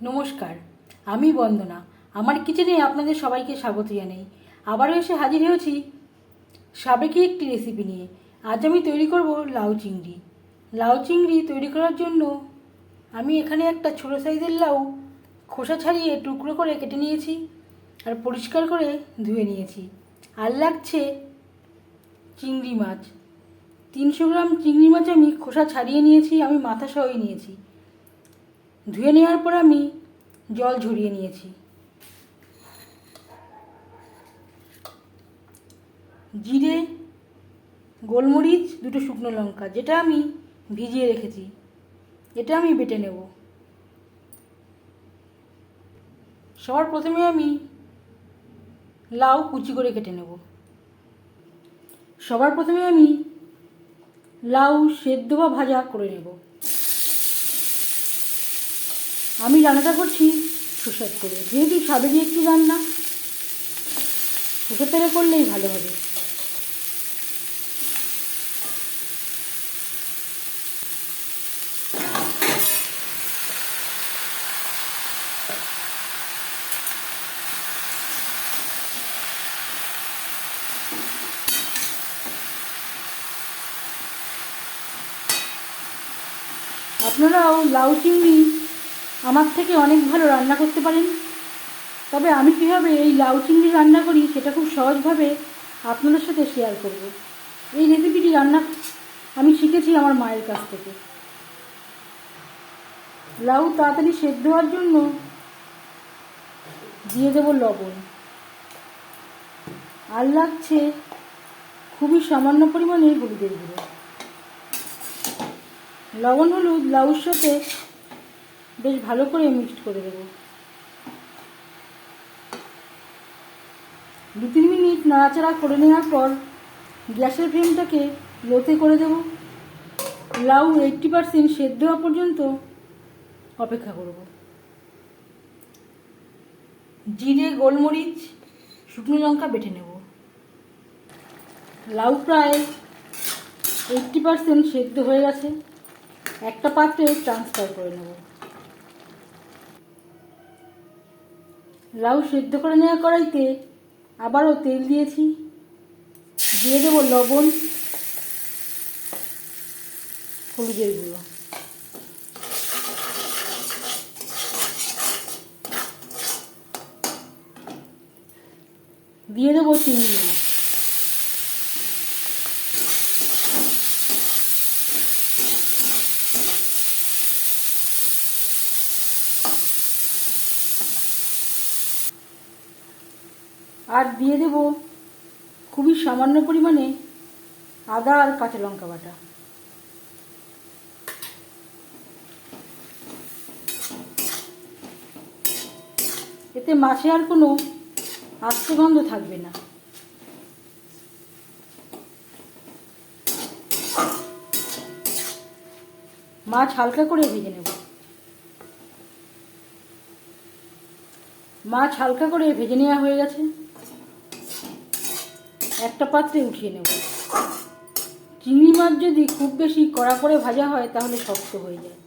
নমস্কার, আমি বন্দনা। আমার কিচেনে আপনাদের সবাইকে স্বাগত জানাই। আবারও এসে হাজির হয়েছি সাবেকি একটি রেসিপি নিয়ে। আজ আমি তৈরি করব লাউ চিংড়ি। লাউ চিংড়ি তৈরি করার জন্য আমি এখানে একটা ছোটো সাইজের লাউ খোসা ছাড়িয়ে টুকরো করে কেটে নিয়েছি আর পরিষ্কার করে ধুয়ে নিয়েছি। আর লাগছে চিংড়ি মাছ। 300 গ্রাম চিংড়ি মাছ আমি খোসা ছাড়িয়ে নিয়েছি, আমি মাথা সহই নিয়েছি। ধুয়ে নেওয়ার পর আমি জল ঝরিয়ে নিয়েছি। জিরে, গোলমরিচ, 2টো শুকনো লঙ্কা, যেটা আমি ভিজিয়ে রেখেছি, এটা আমি বেটে নেব। সবার প্রথমে আমি লাউ কুচি করে কেটে নেব। সবার প্রথমে আমি লাউ সেদ্ধ বা ভাজা করে নেব। আমি রান্নাটা করছি সরষের তেলে, যেহেতু সাবেকি একটু রান্না, সরষের তেলে করলেই ভালো হবে। আপনারাও লাউ চিংড়ি আমার থেকে অনেক ভালো রান্না করতে পারেন, তবে আমি কীভাবে এই লাউ চিংড়ি রান্না করি সেটা খুব সহজভাবে আপনাদের সাথে শেয়ার করব। এই রেসিপিটি রান্না আমি শিখেছি আমার মায়ের কাছ থেকে। লাউ তাড়াতাড়ি সেদ্ধ হওয়ার জন্য দিয়ে দেব লবণ। আর লাগছে খুবই সামান্য পরিমাণে হলুদের গুঁড়ো। লবণ হলুদ লাউর সাথে বেশ ভালো করে মিক্সড করে দেব। 2-3 মিনিট নাড়াচাড়া করে নেওয়ার পর গ্যাসের ফ্লেমটাকে লোতে করে দেব। লাউ 80% সেদ্ধ হওয়া পর্যন্ত অপেক্ষা করব। জিরে, গোলমরিচ, শুকনো লঙ্কা বেটে নেব। লাউ প্রায় 80% সেদ্ধ হয়ে গেছে, একটা পাত্রে ট্রান্সফার করে নেব। লাউ সেদ্ধ করে নেওয়া কড়াইতে আবারও তেল দিয়েছি, দিয়ে দেব লবণ, হলুদের গুঁড়ো। দিয়ে দেবো চিংড়ি মাছ। আর দিয়ে দেব খুবই সামান্য পরিমাণে আদা আর কাঁচা লঙ্কা বাটা। এতে মাছে আর কোনো আস্ত গন্ধ থাকবে না। মাছ হালকা করে ভেজে নেব। মাছ হালকা করে ভেজে নেওয়া হয়ে গেছে, একটা পাত্রে উঠিয়ে নেব। চিংড়ি মাছ যদি খুব বেশি কড়া করে ভাজা হয় তাহলে শক্ত হয়ে যায়।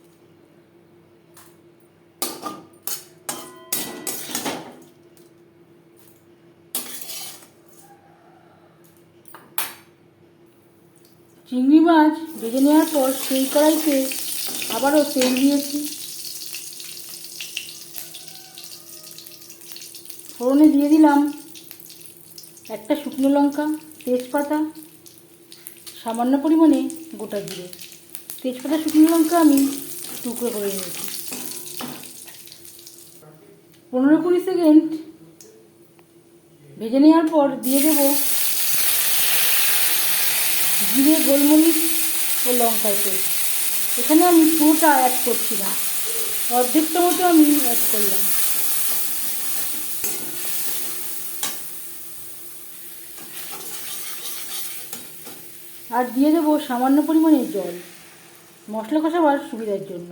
চিংড়ি মাছ ভেজে নেওয়ার পর সেই কড়াইতে আবারও তেল দিয়েছি। ফোড়নে দিয়ে দিলাম একটা শুকনো লঙ্কা, তেজপাতা, সামান্য পরিমাণে গোটা জিরে। তেজপাতা, শুকনো লঙ্কা আমি টুকরো করে নিয়েছি। 15-20 সেকেন্ড ভেজে নেওয়ার পর দিয়ে দেব জিরে, গোলমরিচ ও লঙ্কার পেস্ট। এখানে আমি পুরোটা অ্যাড করছি না, অর্ধেকটা মতো আমি অ্যাড করলাম। আর দিয়ে দেবো সামান্য পরিমাণে জল, মশলা কষাবার সুবিধার জন্য।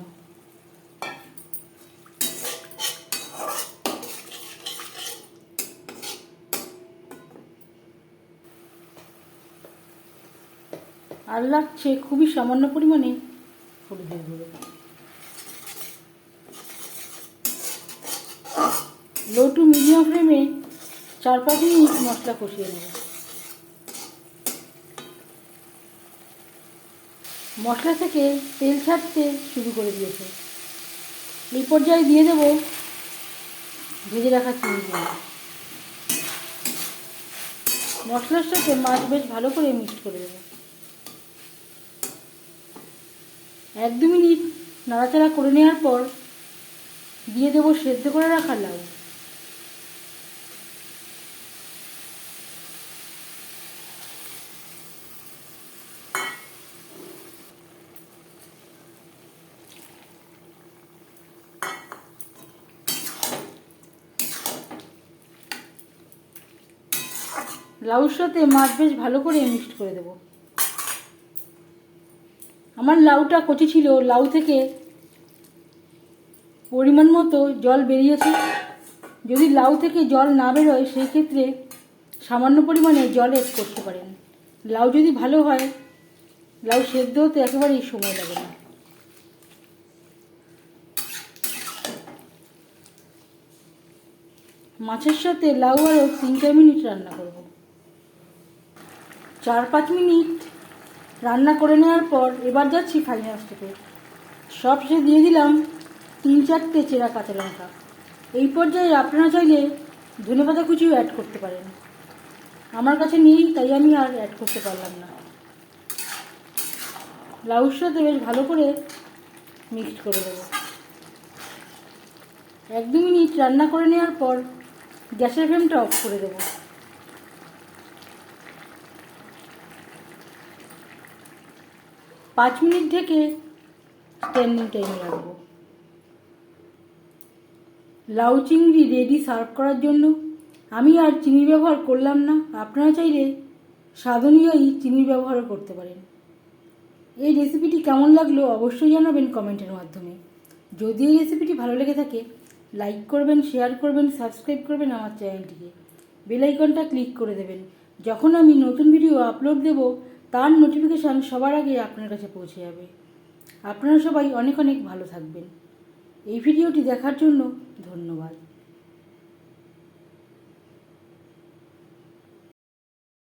আর লাগছে খুবই সামান্য পরিমাণে হলুদের গুঁড়ো। লো টু মিডিয়াম ফ্লেমে 4-5 মিনিট মশলা কষিয়ে নেব। মশলা থেকে তেল ছাড়তে শুরু করে দিয়েছে। এই পর্যায়ে দিয়ে দেব ভেজে রাখা চিংড়িগুলো। মশলার সাথে মাছ বেশ ভালো করে মিক্স করে দেব। 1-2 মিনিট নাড়াচাড়া করে নেওয়ার পর দিয়ে দেব সেদ্ধ করে রাখা লাউ। লাউর সাথে মাছ বেশ ভালো করে মিক্সড করে দেব। আমার লাউটা কচি ছিল, লাউ থেকে পরিমাণ মতো জল বেরিয়েছে। যদি লাউ থেকে জল না বেরোয় সেই ক্ষেত্রে সামান্য পরিমাণে জল এড করতে পারেন। লাউ যদি ভালো হয়, লাউ সেদ্ধ হতে একেবারেই সময় লাগে না। মাছের সাথে লাউ আরও 3-4 মিনিট রান্না করব। 4-5 মিনিট রান্না করে নেওয়ার পর এবার যাচ্ছি ফাইনাল স্টেপে। সবশেষে দিয়ে দিলাম 3-4টে চেরা কাঁচা লঙ্কা। এই পর্যায়ে আপনারা চাইলে ধনেপাতা কুচিও অ্যাড করতে পারেন। আমার কাছে নেই, তাই আমি আর অ্যাড করতে পারলাম না। লাউর সাথে বেশ ভালো করে মিক্সড করে দেবো। 1-2 মিনিট রান্না করে নেওয়ার পর গ্যাসের ফ্লেমটা অফ করে দেবো। 5 মিনিট ঢেকে স্ট্যান্ডিং টাইমে রাখবো। লাউ চিংড়ি রেডি সার্ভ করার জন্য। আমি আর চিনি ব্যবহার করলাম না, আপনারা চাইলে স্বাদ অনুযায়ী চিনি ব্যবহারও করতে পারেন। এই রেসিপিটি কেমন লাগলো অবশ্যই জানাবেন কমেন্টের মাধ্যমে। যদি এই রেসিপিটি ভালো লেগে থাকে লাইক করবেন, শেয়ার করবেন, সাবস্ক্রাইব করবেন আমার চ্যানেলটিকে। বেল আইকনটা ক্লিক করে দেবেন। যখন আমি নতুন ভিডিও আপলোড দেব তার নোটিফিকেশান সবার আগে আপনার কাছে পৌঁছে যাবে। আপনারা সবাই অনেক অনেক ভালো থাকবেন। এই ভিডিওটি দেখার জন্য ধন্যবাদ।